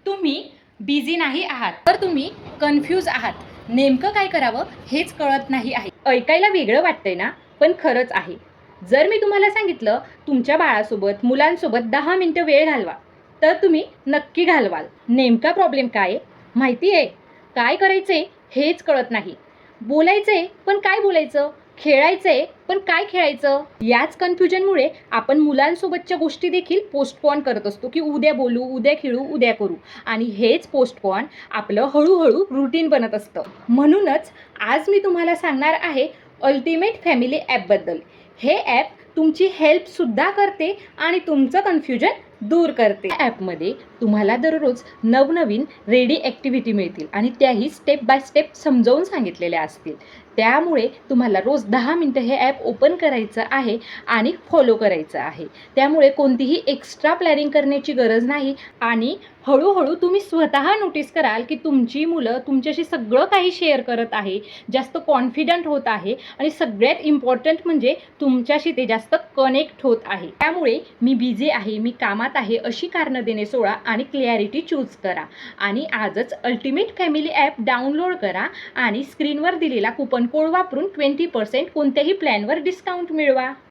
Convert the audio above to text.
तुम्ही बिझी नाही आहात, तर तुम्ही कन्फ्यूज आहात. नेमकं काय करावं हेच कळत नाही आहे. ऐकायला वेगळं वाटतंय ना, पण खरंच आहे. जर मी तुम्हाला सांगितलं तुमच्या बाळासोबत, मुलांसोबत 10 मिनिटं वेळ घालवा, तर तुम्ही नक्की घालवाल. नेमका प्रॉब्लेम काय आहे माहिती आहे? काय करायचंय हेच कळत नाही. बोलायचंय पण काय बोलायचं? खेळायचंय पण काय खेळायचं? याच कन्फ्युजनमुळे आपण मुलांसोबतच्या गोष्टी देखील पोस्टपोन करत असतो, की उद्या बोलू, उद्या खेळू, उद्या करू. आणि हेच पोस्टपोन आपलं हळूहळू रुटीन बनत असतं. म्हणूनच आज मी तुम्हाला सांगणार आहे अल्टिमेट फॅमिली ॲपबद्दल. हे ॲप तुमची हेल्पसुद्धा करते आणि तुमचं कन्फ्युजन दूर करते. या ॲपमध्ये तुम्हाला दररोज नवनवीन रेडी ॲक्टिव्हिटी मिळतील आणि त्याही स्टेप बाय स्टेप समजावून सांगितलेल्या असतील. त्यामुळे तुम्हाला रोज 10 मिनिटं हे ॲप ओपन करायचं आहे आणि फॉलो करायचं आहे. त्यामुळे कोणतीही एक्स्ट्रा प्लॅनिंग करण्याची गरज नाही आणि हळूहळू तुम्ही स्वतः नोटीस कराल की तुमची मुलं तुमच्याशी सगळं काही शेअर करत आहे, जास्त कॉन्फिडंट होत आहे आणि सगळ्यात इम्पॉर्टंट म्हणजे तुमच्याशी ते जास्त कनेक्ट होत आहे. त्यामुळे मी बिझी आहे, मी कामात आहे अशी कारणं देणे सोडा आणि क्लॅरिटी चूज करा आणि आजच अल्टिमेट फॅमिली ॲप डाउनलोड करा आणि स्क्रीनवर दिलेला कुपन कोड वापरून 20% कोणत्याही प्लॅनवर डिस्काउंट मिळवा.